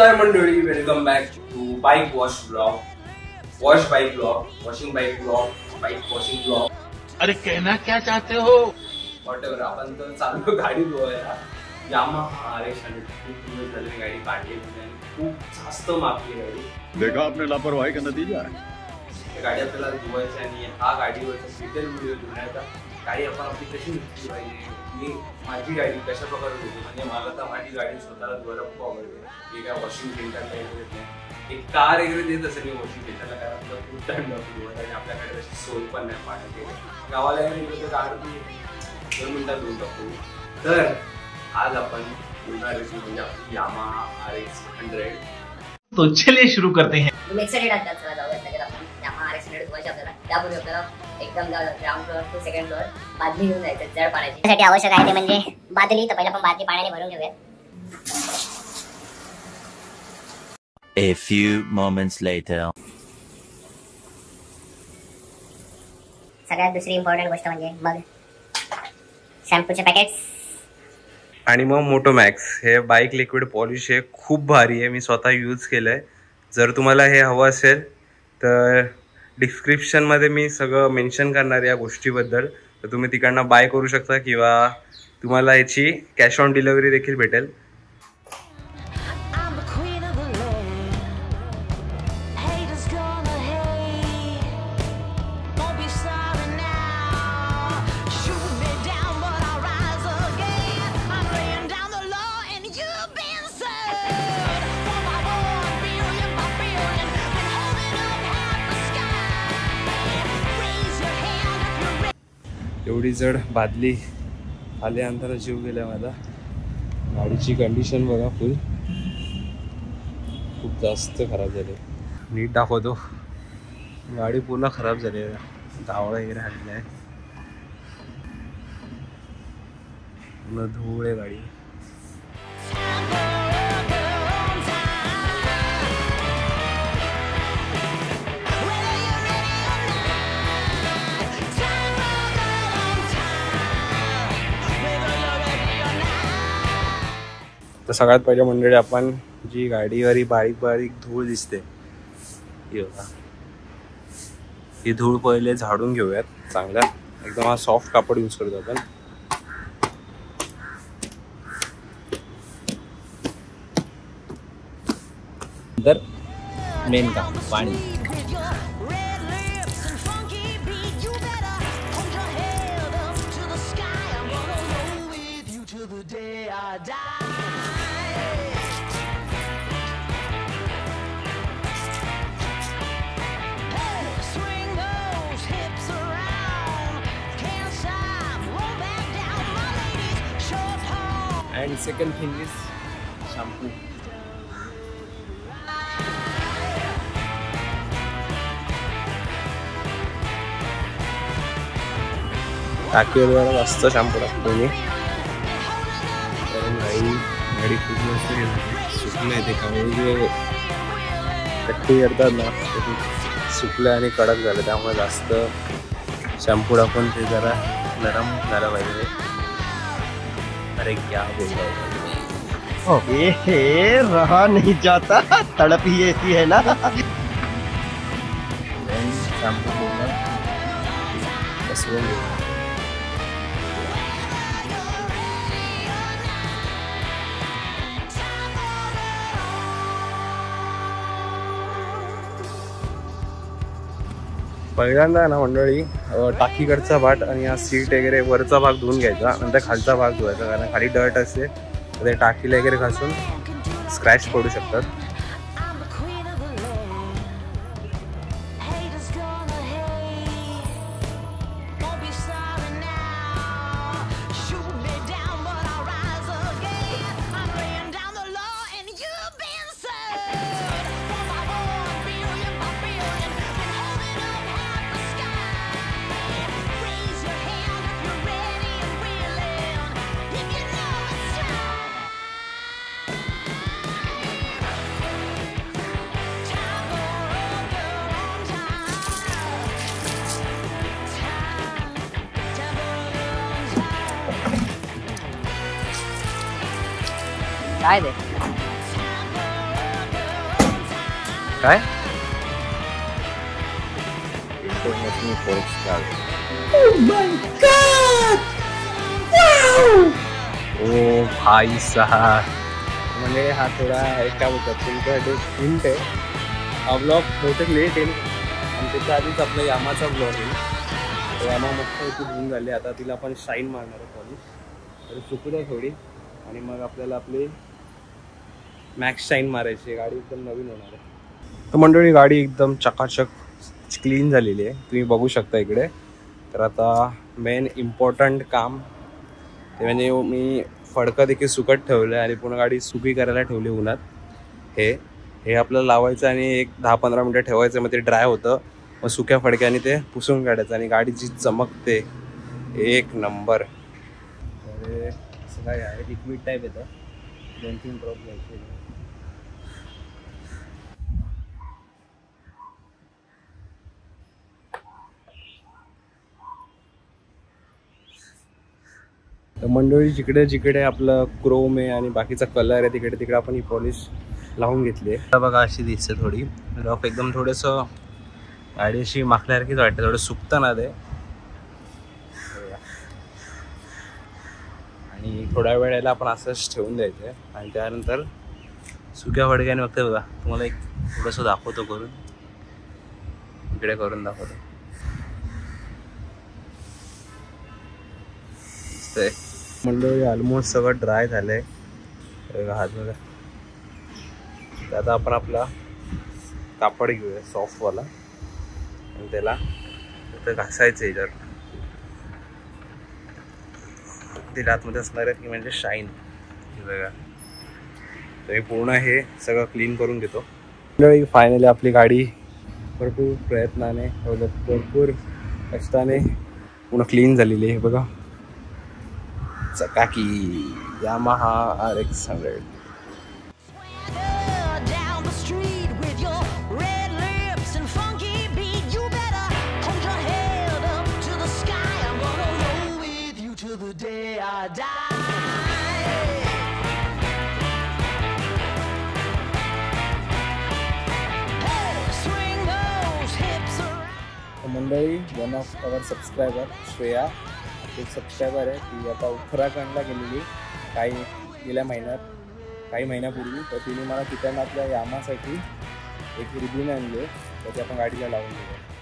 नमस्कार मंडळी, welcome back to bike wash blog, wash bike blog, washing bike blog, bike washing blog. अरे कहना क्या चाहते हो? वॉटेवर. आपण तर चाललो गाडी धुवायला. यामाहा RX 100 खूप दिवस झाले गाडी काढली नाही, खूप जास्त मागली गाडी. देखा आपने लापरवाही का नतीजा है. गाडी आपल्याला धुवायची आणि हा गाडीवरचा डिटेल व्हिडिओ धुण्याचा. गाडी आपण आपली कशी धुतली पाहिजे, मी माझी गाडी कशा प्रकारे धुतो. म्हणजे मला तर माझी गाडी स्वतःला धुवायला खूप आवडते. मी काय वॉशिंग सेंटर काही देत नाही. एक कार वगैरे देत असेल मी वॉशिंग सेंटरला, कारण आपलं खूप टाइम लागतो धुवायला आणि आपल्याकडे तशी सोय पण नाही पाण्याची. गावाला गेलो तर कार 2 मिनिटात धुवून टाकतो. तर आज आपण बोलणार आहे म्हणजे आपली यामाहा RX 100. तो चलिए शुरू करते हैं. एक्साइटेड आहात चला जाऊया लगेच आपण यामाहा RX 100 धुवायची आपल्याला. त्यापूर्वी आपल्याला एकदम ground floor to second floor बादली घेऊन जायचं जड पाण्याची. त्यासाठी आवश्यक आहे ते म्हणजे बादली. तर पहिला आपण बादली पाण्याने भरून घेऊया. A few moments later. सगळ्यात दुसरी इम्पॉर्टंट गोष्ट म्हणजे मग शॅम्पूचे पॅकेट्स आणि मग मोटोमॅक्स हे बाईक लिक्विड पॉलिश आहे, खूप भारी आहे. मी स्वतः यूज केलंय. जर तुम्हाला हे हवं असेल तर डिस्क्रिप्शनमध्ये मी सगळं मेन्शन करणार या गोष्टीबद्दल, तर तुम्ही तिकडनं बाय करू शकता किंवा तुम्हाला याची कॅश ऑन डिलिव्हरी देखील भेटेल. एवढी जड बादली आल्यानंतर जीव गेला माझा. गाडीची कंडिशन बघा, खूप जास्त खराब झाली. नीट दाखवतो. गाडी पूर्ण खराब झाली आहे, धावळा वगैरे हल्ला आहे, पूर्ण धूळ आहे गाडी. तर सगळ्यात पहिल्या मंडळी आपण जी गाडीवरी बारीक बारीक धूळ दिसते ही बघा, ही धूळ पहिले झाडून घेऊयात चांगल्या. एकदम हा सॉफ्ट कापड यूज करतो आपण. नंतर मेन काम पाणी. And second thing is shampoo. टाकीवर जास्त शॅम्पू टाकतो मी, कारण गाडी खूप मस्त सुकलं आहे. ते कावळे कट्टी करतात ना, सुकलं आणि कडक झालं, त्यामुळे जास्त शॅम्पू टाकून ते जरा नरम झालं पाहिजे. अरे क्या बोल रहा हूँ, ये रहा नहीं जाता, तड़प ही ऐसी है ना. शॅम्पू पूर्ण बसवून घेऊ. पहिल्यांदा ना मंडळी टाकीकडचा भाग आणि हा सीट वगैरे वरचा भाग धुवून घ्यायचा, नंतर खालचा भाग धुवायचा, कारण खाली डर्ट असते तर ते टाकीला वगैरे घासून स्क्रॅच पडू शकतात. काय दे काय इंटरनॅशनल फॉरेस्ट गार्ड. ओ भाई साहब, म्हणजे हा थोडा काय बोलतात तुमच्यासाठी हिंट आहे. हा ब्लॉग बहुतेक लेट येईल आणि त्याच्या आधीच आपला यामाचा ब्लॉग येईल. तर यामा मस्त इथे धुवून झाली. आता तिला आपण शाईन मारणार आहे पॉलिश, तर चुकू द्या थोडी, आणि मग आपल्याला आपली मॅक्स शाईन मारायची. गाडी एकदम नवीन होणार आहे. तर मंडळी गाडी एकदम चकाचक क्लीन झालेली आहे, तुम्ही बघू शकता इकडे. तर आता मेन इम्पॉर्टंट काम ते म्हणजे मी फडकं देखील सुकत ठेवलं आहे आणि पूर्ण गाडी सुकी करायला ठेवली उन्हात. हे आपल्याला लावायचं आणि एक 10-15 मिनटं ठेवायचं, मग ते ड्राय होतं. मग सुक्या फडक्याने ते पुसून काढायचं आणि गाडीची चमकते एक नंबर. अरे असं काय आहे, लिक्विड टाईप येतं, 2-3 ड्रॉप घ्यायचे. तर मंडळी जिकडे जिकडे आपलं क्रोम आहे आणि बाकीचा कलर आहे तिकडे तिकडे आपण ही पॉलिश लावून घेतली आहे. बघा अशी दिसते थोडी रफ, एकदम थोडंसं गाडी अशी माखल्यासारखीच वाटते, थोडं सुकतं ना ते. आणि थोड्या वेळेला आपण असंच ठेवून द्यायचं आहे आणि त्यानंतर सुक्या फडक्याने फक्त बघा तुम्हाला एक थोडंसं दाखवतो करून, इकडे करून दाखवतो. मंडळी ऑलमोस्ट सगळं ड्राय झालंय. हात बघा. तर आता आपण आपला कापड घेऊया सॉफ्टवाला आणि त्याला फक्त घासायचं याच्यावर. ते आतमध्ये असणार आहे की म्हणजे शाईन बघा. तर मी पूर्ण हे सगळं क्लीन करून घेतो. मंडळी फायनली आपली गाडी भरपूर प्रयत्नाने भरपूर कष्टाने पूर्ण क्लीन झालेली आहे बघा. चकाकी Yamaha RX100. Down the street with your red lips and funky beat, you better hold your head up to the sky. I'm gonna roll with you till the day I die. Hey, swing those hips around. मंडळी one of our subscriber Shreya एक subscriber आहे, ती आता उत्तराखंडला गेलेली गेल्या काही महिन्यापूर्वी. तर तिने मला तिथं आपल्या यामासाठी एक रिबीन आणली, तर ती आपण गाडीला लावून दिली.